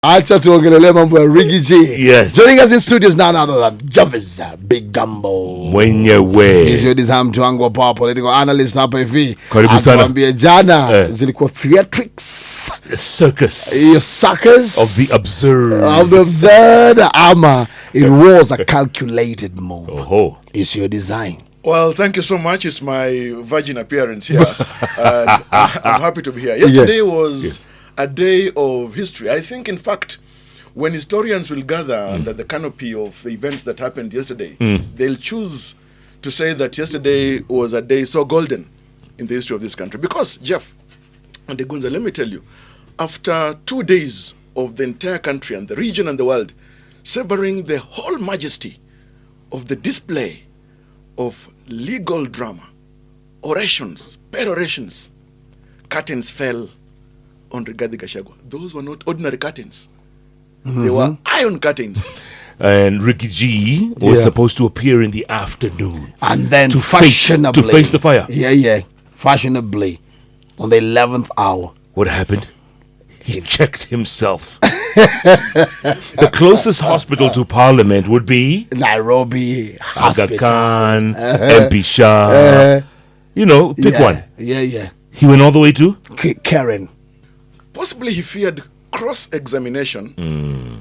Acha tuongelele mambo ya Ricky G. Yes. Joining us in studios now none other than Jarvis Big Gumbo. Mwenyewe. He's your design mtu wangu wa power political analyst hapa hivi. Karibu sana. Atuambie jana zilikuwa theatrics. Circus. Circus. Of the absurd. Of the absurd. Ama it was a calculated move. Oh. It's your design. Well, thank you so much. It's my virgin appearance here. And I'm happy to be here. Yesterday was a day of history. I think, in fact, when historians will gather under the canopy of the events that happened yesterday, they'll choose to say that yesterday was a day so golden in the history of this country. Because, Jeff and Degunza, let me tell you, after 2 days of the entire country and the region and the world savoring the whole majesty of the display of legal drama, orations, perorations, curtains fell on Rigathi Gachagua. Those were not ordinary curtains. They were iron curtains. And Ricky G was supposed to appear in the afternoon. And then to fashionably. To face the fire. Yeah. Fashionably. On the 11th hour. What happened? He checked himself. The closest hospital to Parliament would be Nairobi Hospital. Aga Khan, MP Shah. Pick one. Yeah. He went all the way to Karen. Possibly he feared cross-examination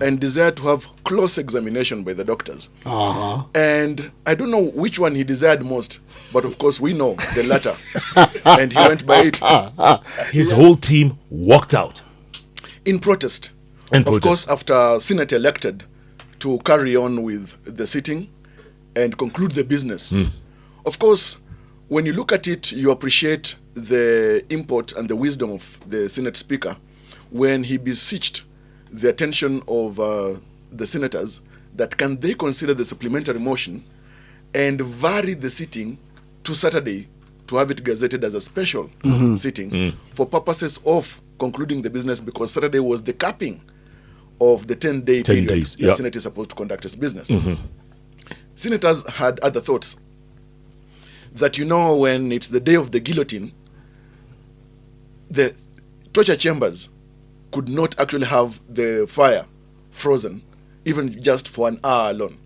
and desired to have close examination by the doctors. And I don't know which one he desired most, but of course we know the latter. And he went by it. His whole team walked out. In protest. Of course, after Senate elected to carry on with the sitting and conclude the business. Of course, when you look at it, you appreciate the import and the wisdom of the Senate Speaker when he beseeched the attention of the senators that can they consider the supplementary motion and vary the sitting to Saturday to have it gazetted as a special sitting for purposes of concluding the business, because Saturday was the capping of the 10-day period days, the Senate is supposed to conduct its business. Senators had other thoughts. That when it's the day of the guillotine, the torture chambers could not actually have the fire frozen, even just for an hour alone.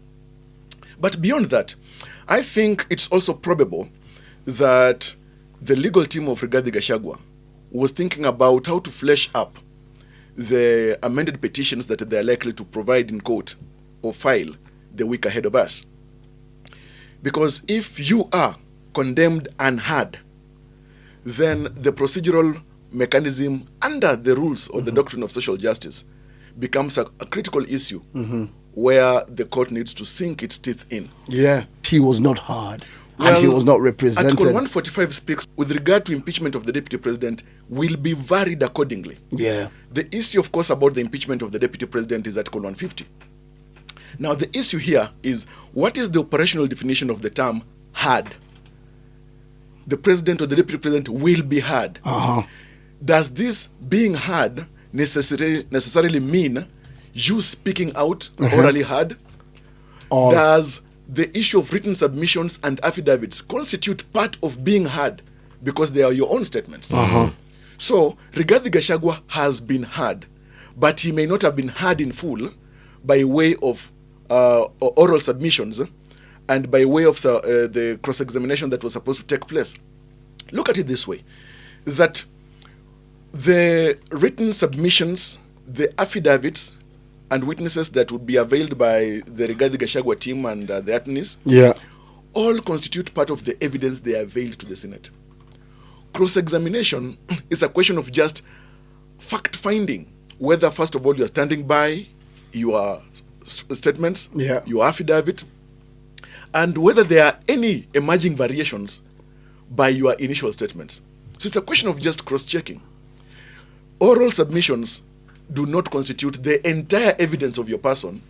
But beyond that, I think it's also probable that the legal team of Rigathi Gachagua was thinking about how to flesh up the amended petitions that they are likely to provide in court or file the week ahead of us. Because if you are condemned and heard, then the procedural mechanism under the rules of the doctrine of social justice becomes a critical issue where the court needs to sink its teeth in. Yeah. He was not heard. And he was not represented. Article 145 speaks with regard to impeachment of the deputy president will be varied accordingly. Yeah. The issue, of course, about the impeachment of the deputy president is Article 150. Now, the issue here is, what is the operational definition of the term heard? The president or the deputy president will be heard. Does this being heard necessarily mean you speaking out orally heard? Does the issue of written submissions and affidavits constitute part of being heard because they are your own statements? So, Rigathi Gachagua has been heard, but he may not have been heard in full by way of oral submissions and by way of the cross-examination that was supposed to take place. Look at it this way, that the written submissions, the affidavits, and witnesses that would be availed by the Rigathi Gachagua team and the attorneys, all constitute part of the evidence they availed to the Senate. Cross-examination is a question of just fact-finding, whether, first of all, you are standing by your statements, your affidavit, and whether there are any emerging variations by your initial statements. So it's a question of just cross-checking. Oral submissions do not constitute the entire evidence of your person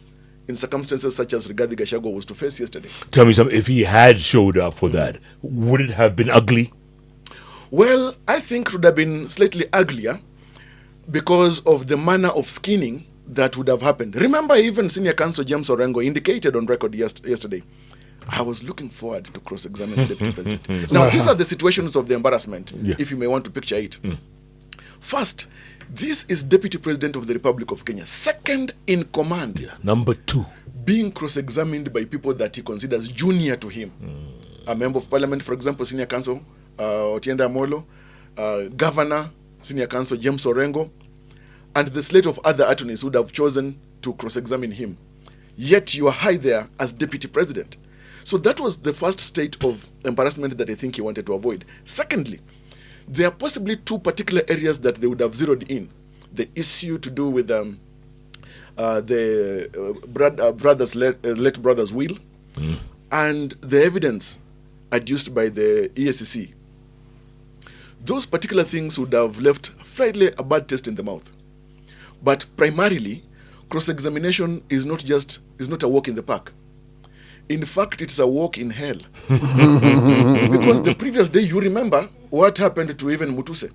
in circumstances such as Rigathi Gachagua was to face yesterday. Tell me something, if he had showed up for that, would it have been ugly? Well, I think it would have been slightly uglier because of the manner of skinning that would have happened. Remember, even Senior Counsel James Orengo indicated on record yesterday, I was looking forward to cross-examine the deputy president. Now, these are the situations of the embarrassment, if you may want to picture it. First, This is Deputy President of the Republic of Kenya, second in command. Yeah. Number 2. Being cross-examined by people that he considers junior to him. A member of parliament, for example, senior counsel Otienda Amolo, governor, senior counsel James Orengo, and the slate of other attorneys would have chosen to cross-examine him. Yet you are high there as deputy president. So that was the first state of embarrassment that I think he wanted to avoid. Secondly, there are possibly 2 particular areas that they would have zeroed in. The issue to do with the late brother's will, and the evidence adduced by the ESCC. Those particular things would have left slightly a bad taste in the mouth. But primarily, cross-examination is not a walk in the park. In fact, it's a walk in hell. Because the previous day, you remember what happened to even Mutuse.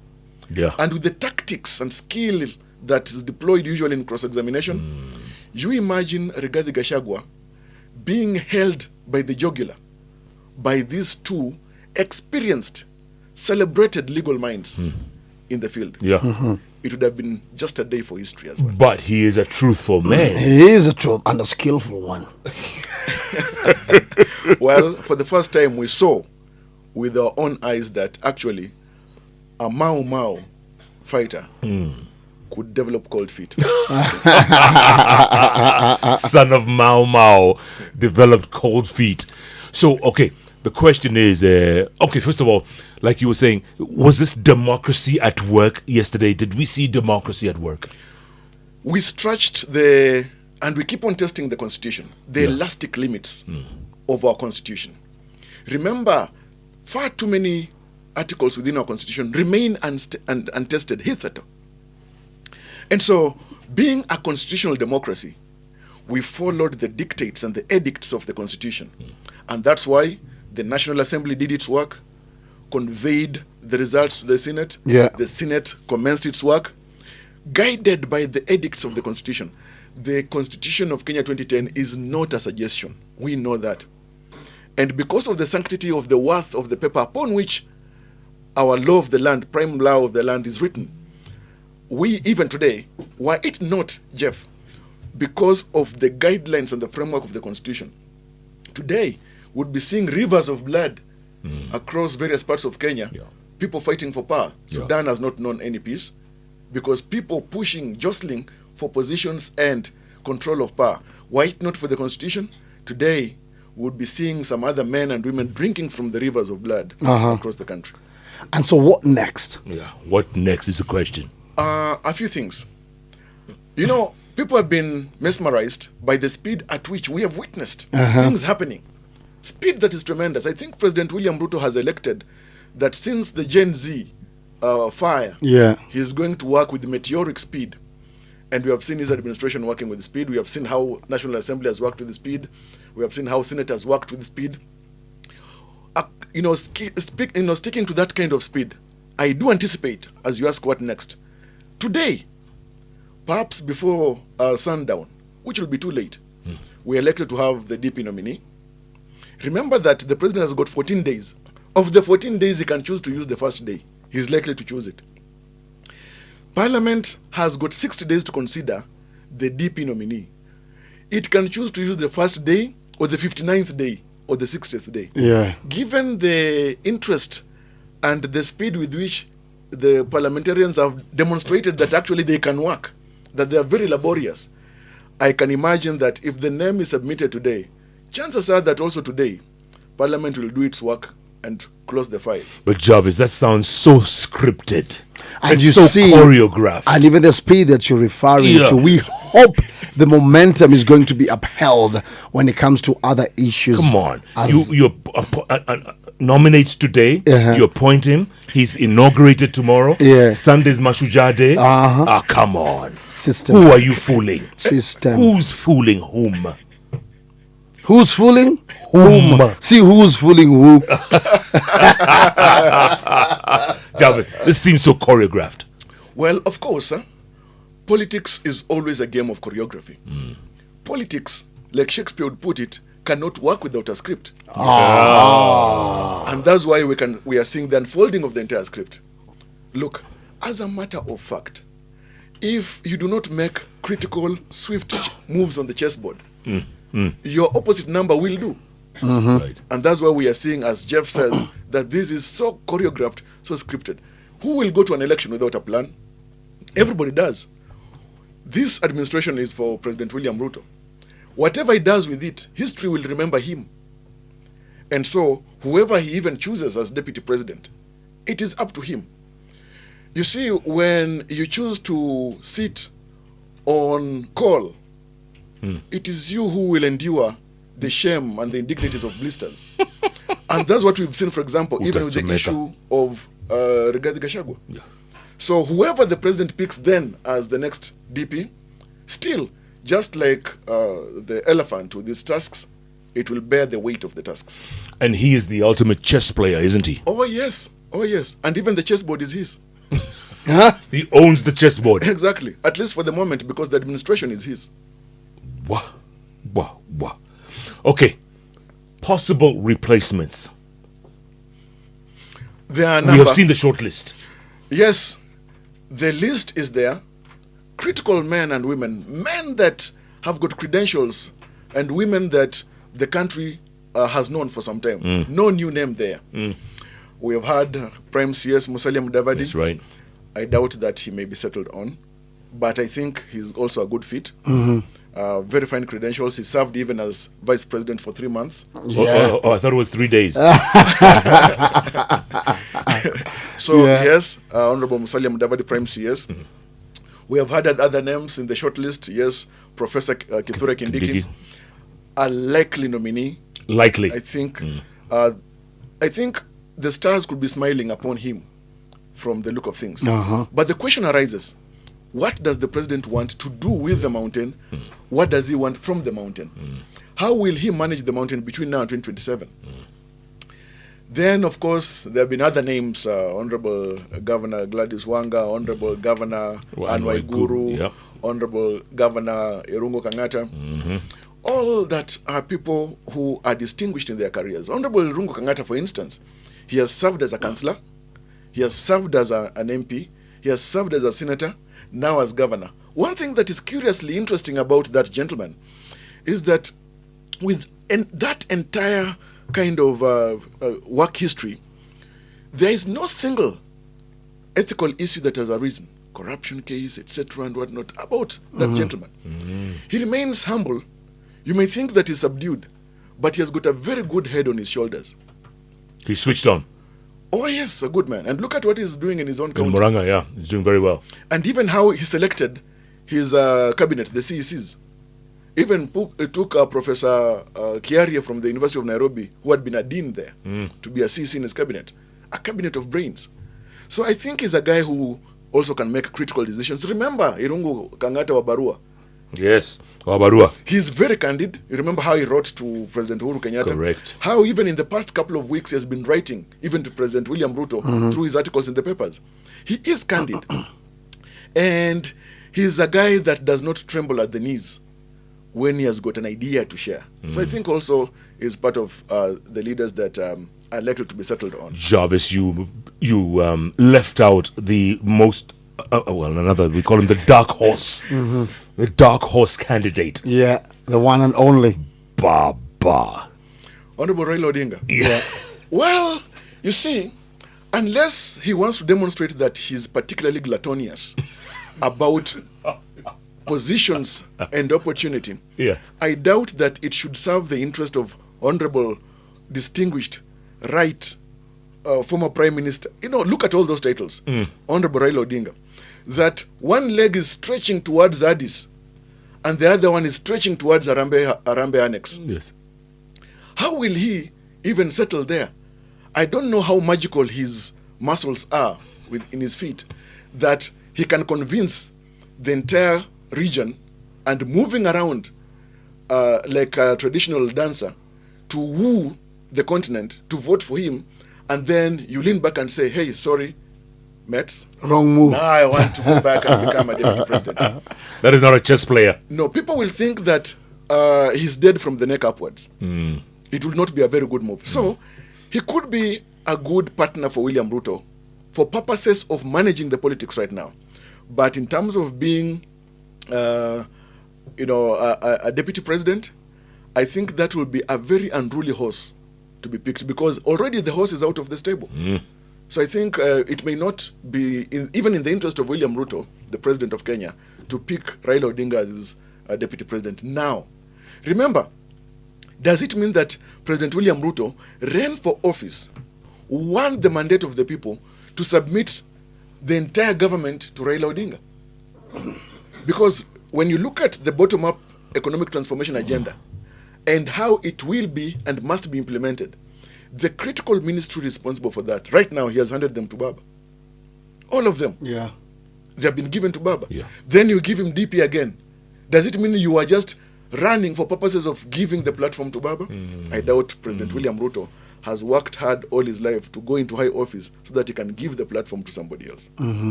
Yeah. And with the tactics and skill that is deployed usually in cross-examination, you imagine Rigathi Gachagua being held by the jugular by these 2 experienced, celebrated legal minds in the field. Yeah. It would have been just a day for history as well. But he is a truthful man. He is a truth and a skillful one. Well, for the first time, we saw with our own eyes that actually a Mau Mau fighter could develop cold feet. Son of Mau Mau developed cold feet. So, okay, the question is, first of all, like you were saying, was this democracy at work yesterday? Did we see democracy at work? We stretched and we keep on testing the Constitution, the elastic limits of our Constitution. Remember, far too many articles within our Constitution remain untested hitherto. And so, being a constitutional democracy, we followed the dictates and the edicts of the Constitution. And that's why the National Assembly did its work, conveyed the results to the Senate. Yeah. The Senate commenced its work, guided by the edicts of the Constitution. The Constitution of Kenya 2010 is not a suggestion. We know that. And because of the sanctity of the worth of the paper upon which our law of the land, prime law of the land is written, we even today, were it not, Jeff, because of the guidelines and the framework of the Constitution, today would be seeing rivers of blood across various parts of Kenya, people fighting for power. Sudan has not known any peace because people pushing, jostling for positions and control of power. Were it not for the Constitution, today would be seeing some other men and women drinking from the rivers of blood across the country. And so what next? Yeah, what next is the question. A few things. You know, people have been mesmerized by the speed at which we have witnessed things happening. Speed that is tremendous. I think President William Ruto has elected that since the Gen Z fire, he is going to work with meteoric speed. And we have seen his administration working with speed. We have seen how National Assembly has worked with speed. We have seen how Senate has worked with speed. Sticking to that kind of speed, I do anticipate, as you ask what next, today, perhaps before sundown, which will be too late, we are likely to have the DP nominee. Remember that the president has got 14 days. Of the 14 days, he can choose to use the first day. He's likely to choose it. Parliament has got 60 days to consider the DP nominee. It can choose to use the first day or the 59th day or the 60th day. Yeah. Given the interest and the speed with which the parliamentarians have demonstrated that actually they can work, that they are very laborious, I can imagine that if the name is submitted today, chances are that also today, Parliament will do its work and close the file. But Jarvis, that sounds so scripted. And it's you so see, choreographed. and even the speed that you're referring to, we hope the momentum is going to be upheld when it comes to other issues. Come on, you nominates today. You appoint him. He's inaugurated tomorrow. Sunday's Mashujaa Day. Come on, system. Who are you fooling? System. Who's fooling whom? Who's fooling? Whom? See who's fooling who. Jarvis, this seems so choreographed. Well, of course, politics is always a game of choreography. Politics, like Shakespeare would put it, cannot work without a script. And that's why we are seeing the unfolding of the entire script. Look, as a matter of fact, if you do not make critical, swift moves on the chessboard, your opposite number will do. Right. And that's why we are seeing, as Jeff says, that this is so choreographed, so scripted. Who will go to an election without a plan? Everybody does. This administration is for President William Ruto. Whatever he does with it, history will remember him. And so, whoever he even chooses as deputy president, it is up to him. You see, when you choose to sit on call, it is you who will endure the shame and the indignities of blisters. And that's what we've seen, for example, even with the issue of Rigathi Gachagua. Yeah. So whoever the president picks then as the next DP, still, just like the elephant with its tusks, it will bear the weight of the tusks. And he is the ultimate chess player, isn't he? Oh, yes. Oh, yes. And even the chessboard is his. He owns the chessboard. Exactly. At least for the moment, because the administration is his. Wow. Wow. Wow. Okay. Possible replacements. There are We have seen the short list. Yes, the list is there. Critical men and women, men that have got credentials, and women that the country has known for some time. No new name there. We have had Prime CS Musalia Mudavadi. That's right. I doubt that he may be settled on, but I think he's also a good fit. Very fine credentials. He served even as vice president for 3 months. Yeah. Oh, I thought it was 3 days. So, yes, Honorable Musalia Mudavadi, Prime CS. We have had other names in the short list. Yes, Professor Kithure Kindiki, a likely nominee. Likely. I think the stars could be smiling upon him from the look of things. But the question arises, what does the president want to do with the mountain? What does he want from the mountain? How will he manage the mountain between now and 2027? Then, of course, there have been other names, Honorable Governor Gladys Wanga, Honorable Governor Anne Waiguru, Honorable Governor Irungu Kangata. All that are people who are distinguished in their careers. Honorable Irungu Kangata, for instance, he has served as a councillor, he has served as an MP, he has served as a senator, now as governor. One thing that is curiously interesting about that gentleman is that with that entire kind of work history, there is no single ethical issue that has arisen, corruption case, etc. and whatnot, about that gentleman. He remains humble. You may think that he's subdued, but he has got a very good head on his shoulders. He switched on. Oh, yes, a good man. And look at what he's doing in his own county. In Muranga, yeah, he's doing very well. And even how he selected his cabinet, the CECs. Even took Professor Kiaria from the University of Nairobi, who had been a dean there, to be a CEC in his cabinet. A cabinet of brains. So I think he's a guy who also can make critical decisions. Remember Irungu Kangata wa Barua. Yes, Wabarua. He's very candid. You remember how he wrote to President Uhuru Kenyatta? Correct. How even in the past couple of weeks he has been writing, even to President William Ruto, through his articles in the papers. He is candid. And he's a guy that does not tremble at the knees when he has got an idea to share. So I think also is part of the leaders that are likely to be settled on. Jarvis, you left out the most, we call him the dark horse. The dark horse candidate. Yeah, the one and only. Baba. Honorable Raila Odinga. Yeah. Well, you see, unless he wants to demonstrate that he's particularly gluttonous about positions and opportunity, I doubt that it should serve the interest of honorable, distinguished, right, former prime minister. You know, look at all those titles. Honorable Raila Odinga. That one leg is stretching towards Addis and the other one is stretching towards Harambee Annex. Yes. How will he even settle there? I don't know how magical his muscles are in his feet that he can convince the entire region and moving around like a traditional dancer to woo the continent to vote for him, and then you lean back and say, hey, sorry, Mets. Wrong move. Now I want to go back and become a deputy president. That is not a chess player. No, people will think that he's dead from the neck upwards. It will not be a very good move. So he could be a good partner for William Ruto for purposes of managing the politics right now. But in terms of being, a deputy president, I think that will be a very unruly horse to be picked, because already the horse is out of the stable. So I think it may not be, even in the interest of William Ruto, the president of Kenya, to pick Raila Odinga as deputy president now. Remember, does it mean that President William Ruto ran for office, won the mandate of the people to submit the entire government to Raila Odinga? Because when you look at the bottom-up economic transformation agenda and how it will be and must be implemented, the critical ministry responsible for that, right now, he has handed them to Baba. All of them. Yeah. They have been given to Baba. Yeah. Then you give him DP again. Does it mean you are just running for purposes of giving the platform to Baba? I doubt President William Ruto has worked hard all his life to go into high office so that he can give the platform to somebody else.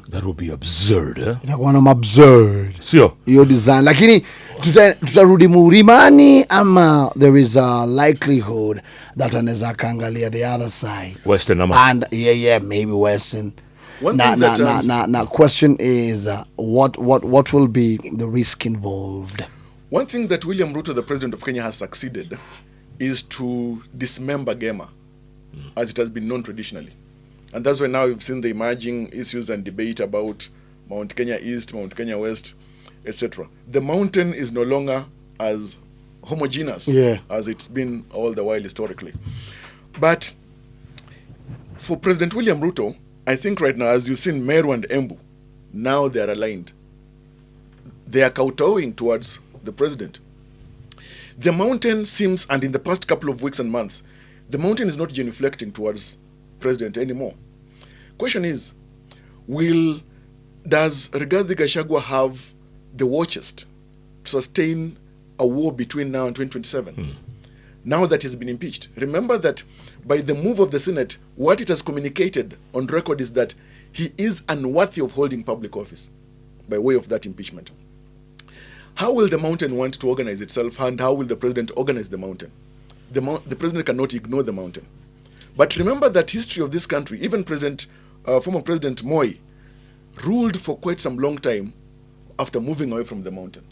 That would be absurd, eh? Inakuwa absurd. Sio. Your design. Lakini tutarudi murimani ama there is a likelihood that anaweza kaangalia the other side. Western ama. And maybe Western. Now question is what will be the risk involved? One thing that William Ruto, the president of Kenya, has succeeded is to dismember Gema, as it has been known traditionally. And that's why now we've seen the emerging issues and debate about Mount Kenya East, Mount Kenya West, etc. The mountain is no longer as homogeneous as it's been all the while historically. But for President William Ruto, I think right now, as you've seen Meru and Embu, now they are aligned. They are kowtowing towards the president. The mountain seems, and in the past couple of weeks and months, the mountain is not genuflecting towards president anymore. Question is, does Rigathi Gachagua have the war chest to sustain a war between now and 2027? Now that he's been impeached. Remember that by the move of the Senate, what it has communicated on record is that he is unworthy of holding public office by way of that impeachment. How will the mountain want to organize itself, and how will the president organize the mountain? The president cannot ignore the mountain. But remember that history of this country, even former President Moi ruled for quite some long time after moving away from the mountain.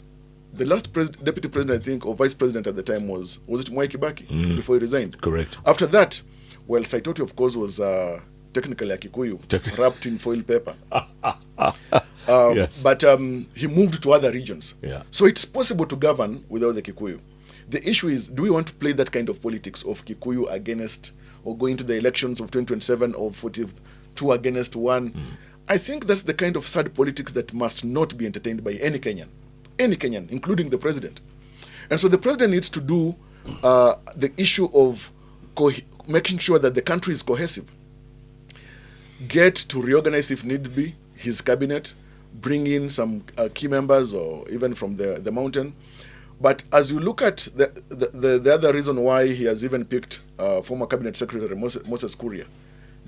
The last deputy president, I think, or vice president at the time was it Mwai Kibaki before he resigned? Correct. After that, well, Saitoti, of course, was technically a Kikuyu, wrapped in foil paper. Yes. But he moved to other regions. Yeah. So it's possible to govern without the Kikuyu. The issue is, do we want to play that kind of politics of Kikuyu against, or going to the elections of 2027 or 42 against one? I think that's the kind of sad politics that must not be entertained by any Kenyan, including the president. And so the president needs to do the issue of making sure that the country is cohesive. Get to reorganize, if need be, his cabinet, bring in some key members or even from the mountain. But as you look at the other reason why he has even picked former cabinet secretary Moses Kuria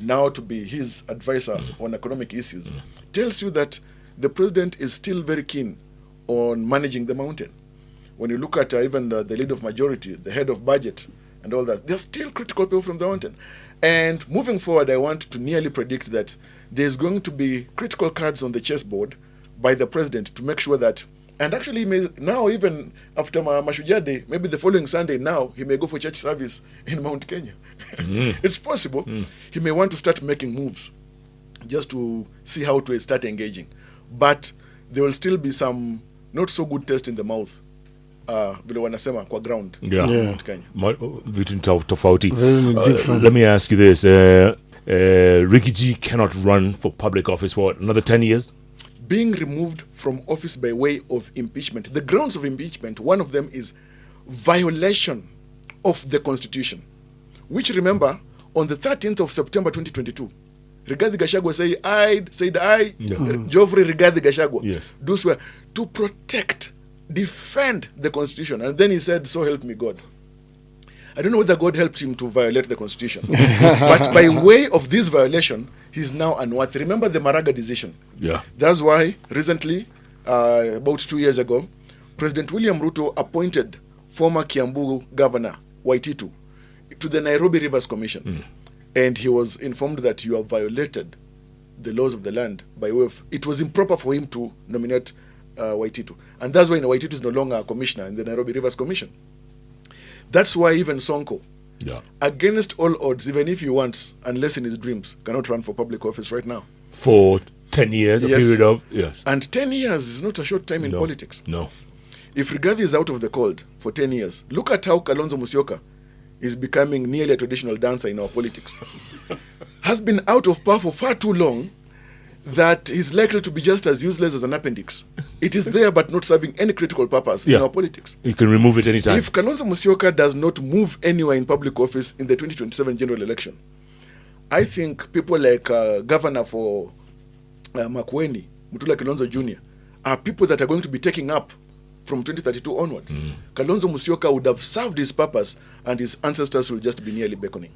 now to be his advisor on economic issues, tells you that the president is still very keen on managing the mountain. When you look at even the leader of majority, the head of budget and all that, there's still critical people from the mountain. And moving forward, I want to nearly predict that there's going to be critical cards on the chessboard by the president to make sure that, and actually now even after Mashujaa Day, maybe the following Sunday now, he may go for church service in Mount Kenya. It's possible. He may want to start making moves just to see how to start engaging. But there will still be some not so good taste in the mouth vile wanasema kwa ground. Mount Kenya. Between tofauti. Different. Let me ask you this. Ricky G cannot run for public office for another 10 years? Being removed from office by way of impeachment. The grounds of impeachment, one of them is violation of the Constitution, which, remember, on the 13th of September 2022, Rigathi Gachagua said I, Geoffrey Rigathi Gachagua, do swear to protect, defend the Constitution. And then he said, so help me God. I don't know whether God helped him to violate the Constitution. But by way of this violation, he's now unworthy. Remember the Maraga decision? Yeah. That's why recently, about 2 years ago, President William Ruto appointed former Kiambu Governor Waititu to the Nairobi Rivers Commission. And he was informed that you have violated the laws of the land by way of, it was improper for him to nominate Waititu. And that's why Waititu is no longer a commissioner in the Nairobi Rivers Commission. That's why even Sonko, against all odds, even if he wants, unless in his dreams, cannot run for public office right now. For 10 years, Yes. a period of, yes. And 10 years is not a short time in No. politics. No. If Rigathi is out of the cold for 10 years, look at how Kalonzo Musyoka is becoming nearly a traditional dancer in our politics. Has been out of power for far too long that he's likely to be just as useless as an appendix. It is there but not serving any critical purpose in our politics. You can remove it anytime. If Kalonzo Musyoka does not move anywhere in public office in the 2027 general election, I think people like Governor for Makueni, Mutula Kilonzo Jr., are people that are going to be taking up from 2032 onwards. Kalonzo Musyoka would have served his purpose and his ancestors will just be nearly beckoning.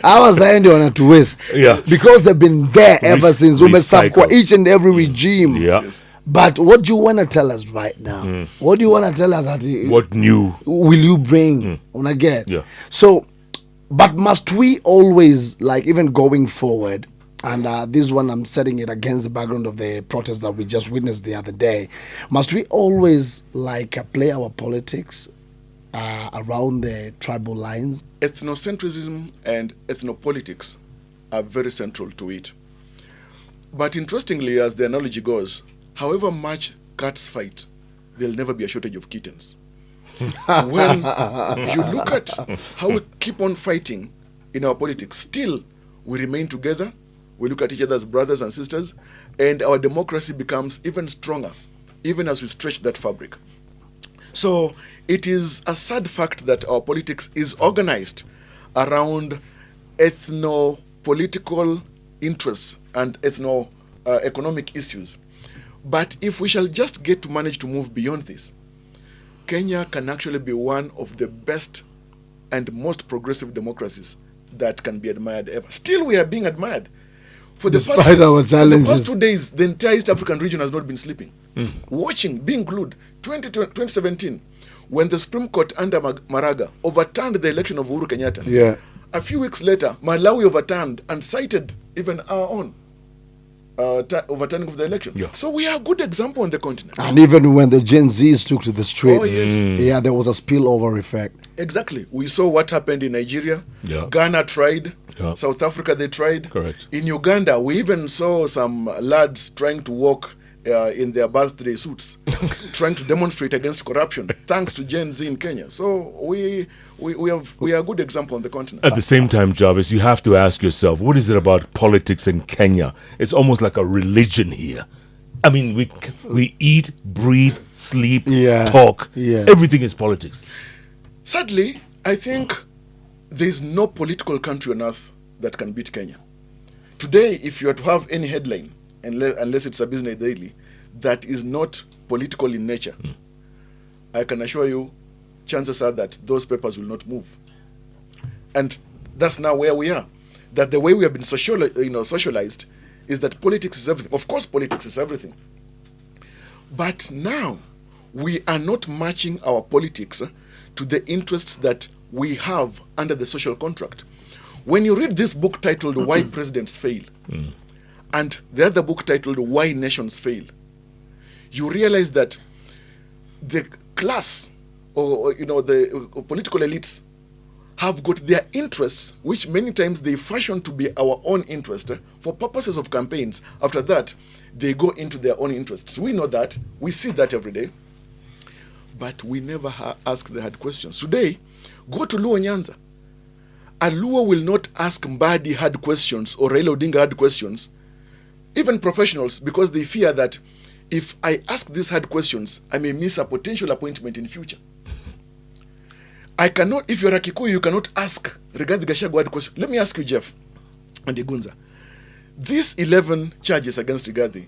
I was saying they want to waste. Yeah. Because they've been there ever since. Recycle. For each and every regime. Yeah. Yes. But what do you want to tell us right now? What do you want to tell us? What new? Will you bring on again? Yeah. So, but must we always, like, even going forward, and this one I'm setting it against the background of the protest that we just witnessed the other day, must we always, like, play our politics around the tribal lines? Ethnocentrism and ethnopolitics are very central to it. But interestingly, as the analogy goes, however much cats fight, there'll never be a shortage of kittens. When you look at how we keep on fighting in our politics, still we remain together, we look at each other as brothers and sisters, and our democracy becomes even stronger, even as we stretch that fabric. So it is a sad fact that our politics is organized around ethno-political interests and ethno-economic issues. But if we shall just get to manage to move beyond this, Kenya can actually be one of the best and most progressive democracies that can be admired ever. Still, we are being admired. For the Despite our for the challenges. past 2 days, the entire East African region has not been sleeping. Watching, being glued. 2017, when the Supreme Court under Maraga overturned the election of Uhuru Kenyatta. Yeah. A few weeks later, Malawi overturned and cited even our own overturning of the election. Yeah. So we are a good example on the continent. And even when the Gen Zs took to the street, Oh, yes. yeah, there was a spillover effect. Exactly. We saw what happened in Nigeria. Yeah. Ghana tried. Yeah. South Africa, they tried. Correct. In Uganda, we even saw some lads trying to walk in their birthday suits, trying to demonstrate against corruption, thanks to Gen Z in Kenya. So we are a good example on the continent. At the same time, Jarvis, you have to ask yourself, what is it about politics in Kenya? It's almost like a religion here. I mean, we eat, breathe, sleep, Yeah. talk. Yeah. Everything is politics. Sadly, I think there's no political country on earth that can beat Kenya. Today, if you are to have any headline, unless it's a business daily, that is not political in nature, I can assure you, chances are that those papers will not move. And that's now where we are. That the way we have been socialized is that politics is everything. Of course, politics is everything. But now, we are not matching our politics to the interests that we have under the social contract. When you read this book titled Why Presidents Fail, and the other book titled Why Nations Fail, you realize that the class or the political elites have got their interests, which many times they fashion to be our own interest for purposes of campaigns. After that, they go into their own interests. We know that. We see that every day. But we never ask the hard questions. Today, go to Luo Nyanza. A Luo will not ask Mbadi hard questions or Raila Odinga hard questions, even professionals, because they fear that if I ask these hard questions, I may miss a potential appointment in future. I cannot, if you're a Kikuyu, you cannot ask regarding Gachagua hard questions. Let me ask you, Jeff and Igunza. These 11 charges against Rigathi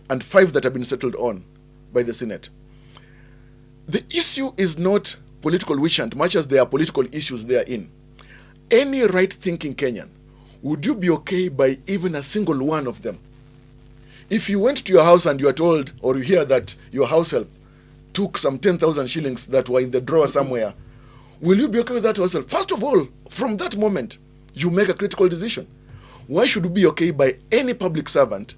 and 5 that have been settled on by the Senate. The issue is not political witch hunt, much as there are political issues therein. Any right-thinking Kenyan, would you be okay by even a single one of them? If you went to your house and you are told, or you hear that your house help took some 10,000 shillings that were in the drawer somewhere, will you be okay with that yourself? First of all, from that moment, you make a critical decision. Why should we be okay by any public servant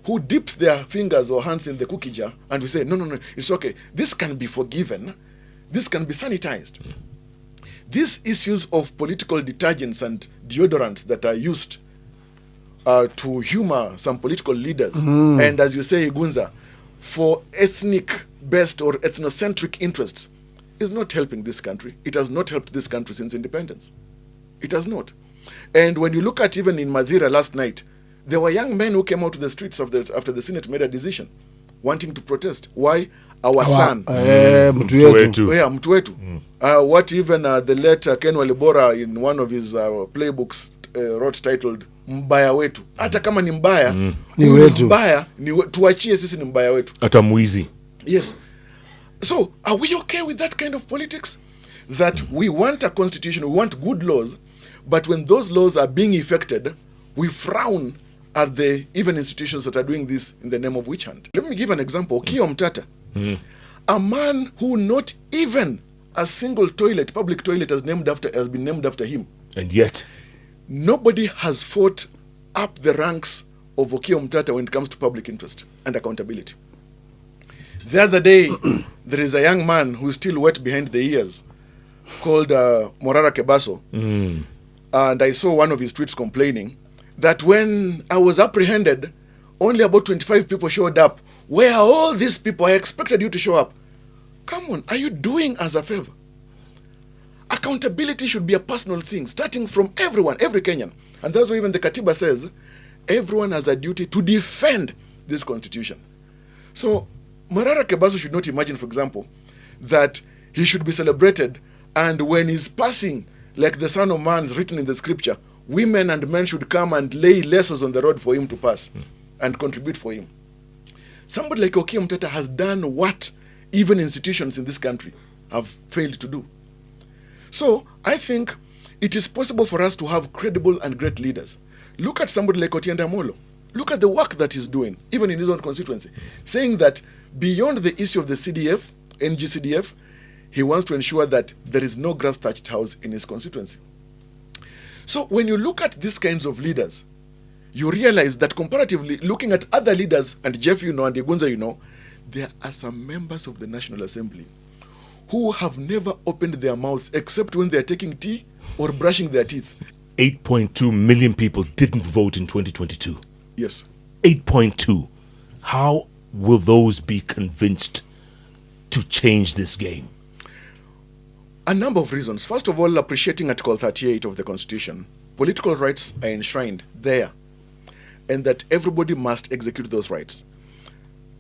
who dips their fingers or hands in the cookie jar and we say, no, it's okay. This can be forgiven. This can be sanitized. These issues of political detergents and deodorants that are used to humor some political leaders, and as you say, Gunza, for ethnic-based or ethnocentric interests, is not helping this country. It has not helped this country since independence. It has not. And when you look at even in Madeira last night, there were young men who came out to the streets after the Senate made a decision, wanting to protest. Why? Our son. Mtu wetu. Yeah, mtu wetu. What even the late Ken Walibora in one of his playbooks wrote titled Mbaya wetu. Hata kama ni mbaya, Ni wetu. mbaya tuachie sisi ni mbaya wetu. Hata mwizi. Yes. So, are we okay with that kind of politics? That we want a constitution, we want good laws, but when those laws are being effected, we frown at the even institutions that are doing this in the name of witch hunt. Let me give an example. Kio Mtata, a man who not even a single toilet, public toilet, has been named after him. And yet, nobody has fought up the ranks of Okiya Mtata when it comes to public interest and accountability. The other day, there is a young man who is still wet behind the ears called Morara Kebaso. And I saw one of his tweets complaining that when I was apprehended, only about 25 people showed up. Where are all these people? I expected you to show up. Come on, are you doing us a favor? Accountability should be a personal thing, starting from everyone, every Kenyan. And that's why even the Katiba says, everyone has a duty to defend this constitution. So, Morara Kebaso should not imagine, for example, that he should be celebrated, and when he's passing, like the Son of Man is written in the scripture, women and men should come and lay lessons on the road for him to pass and contribute for him. Somebody like Okiya Mtata has done what even institutions in this country have failed to do. So, I think it is possible for us to have credible and great leaders. Look at somebody like Otiende Amolo. Look at the work that he's doing, even in his own constituency, saying that beyond the issue of the CDF, NGCDF, he wants to ensure that there is no grass-thatched house in his constituency. So when you look at these kinds of leaders, you realize that comparatively, looking at other leaders, and Jeff, and Igunza, there are some members of the National Assembly who have never opened their mouths except when they're taking tea or brushing their teeth. 8.2 million people didn't vote in 2022. Yes. 8.2. How will those be convinced to change this game? A number of reasons. First of all, appreciating Article 38 of the Constitution. Political rights are enshrined there, and that everybody must execute those rights.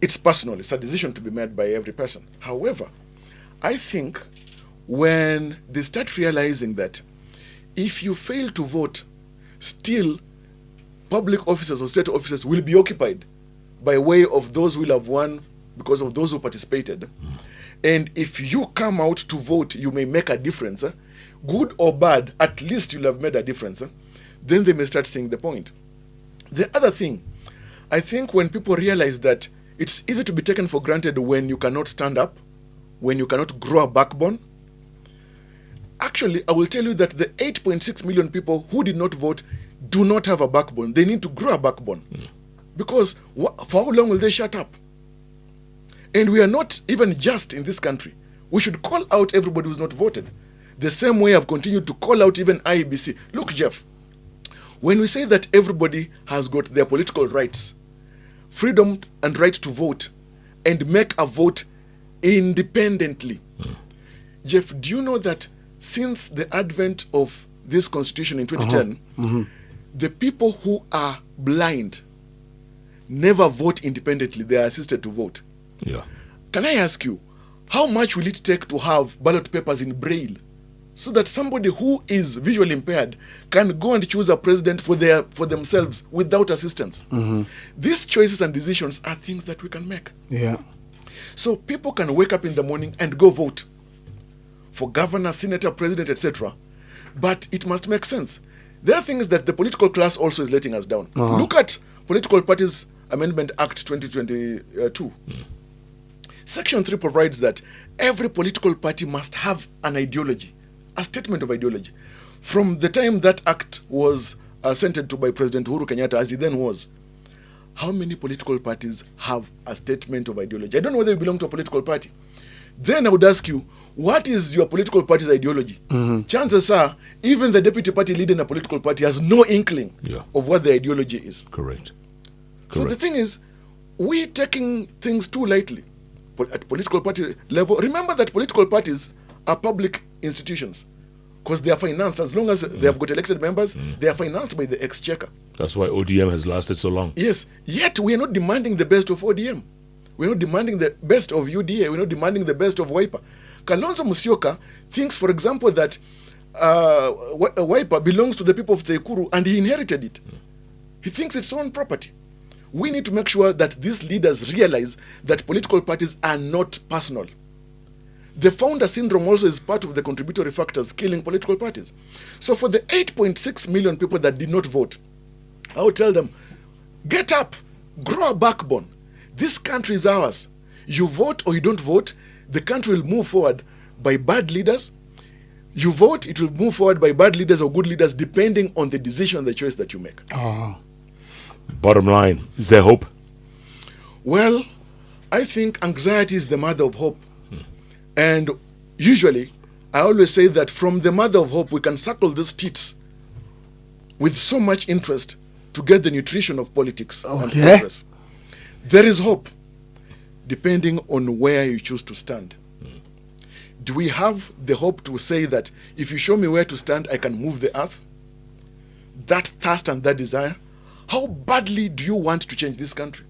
It's personal. It's a decision to be made by every person. However, I think when they start realizing that if you fail to vote, still public officers or state officers will be occupied by way of those who will have won because of those who participated. And if you come out to vote, you may make a difference. Good or bad, at least you'll have made a difference. Then they may start seeing the point. The other thing, I think when people realize that it's easy to be taken for granted when you cannot stand up, when you cannot grow a backbone. Actually, I will tell you that the 8.6 million people who did not vote do not have a backbone. They need to grow a backbone. Because for how long will they shut up? And we are not even just in this country. We should call out everybody who's not voted. The same way I've continued to call out even IEBC. Look, Jeff, when we say that everybody has got their political rights, freedom and right to vote, and make a vote independently. Jeff, do you know that since the advent of this constitution in 2010, the people who are blind never vote independently, they are assisted to vote. Yeah. Can I ask you, how much will it take to have ballot papers in Braille so that somebody who is visually impaired can go and choose a president for themselves without assistance? These choices and decisions are things that we can make. Yeah. So people can wake up in the morning and go vote for governor, senator, president, etc. But it must make sense. There are things that the political class also is letting us down. Look at Political Parties Amendment Act 2022. Section 3 provides that every political party must have an ideology, a statement of ideology. From the time that act was assented to by President Uhuru Kenyatta, as he then was, how many political parties have a statement of ideology? I don't know whether you belong to a political party. Then I would ask you, what is your political party's ideology? Chances are, even the deputy party leader in a political party has no inkling of what the ideology is. Correct. So the thing is, we're taking things too lightly. But at political party level, remember that political parties are public institutions because they are financed. As long as they have got elected members, they are financed by the exchequer. That's why ODM has lasted so long. Yes, yet we are not demanding the best of ODM. We're not demanding the best of UDA. We're not demanding the best of Wiper. Kalonzo Musyoka thinks, for example, that Wiper belongs to the people of Tsekuru and he inherited it. He thinks it's own property. We need to make sure that these leaders realize that political parties are not personal. The founder syndrome also is part of the contributory factors killing political parties. So for the 8.6 million people that did not vote, I would tell them, get up, grow a backbone. This country is ours. You vote or you don't vote, the country will move forward by bad leaders. You vote, it will move forward by bad leaders or good leaders, depending on the decision, the choice that you make. Bottom line, is there hope? Well, I think anxiety is the mother of hope. And usually, I always say that from the mother of hope, we can suckle these teats with so much interest to get the nutrition of politics and progress. There is hope, depending on where you choose to stand. Do we have the hope to say that if you show me where to stand, I can move the earth? That thirst and that desire? How badly do you want to change this country?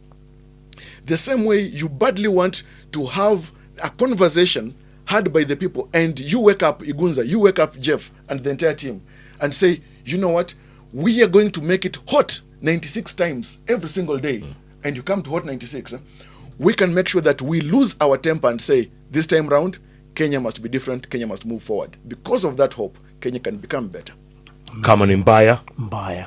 The same way you badly want to have a conversation had by the people, and you wake up Igunza, you wake up Jeff and the entire team and say, you know what, we are going to make it hot 96 times every single day. And you come to hot 96, we can make sure that we lose our temper and say, this time round, Kenya must be different, Kenya must move forward. Because of that hope, Kenya can become better. Come on, Mbaya. Mbaya.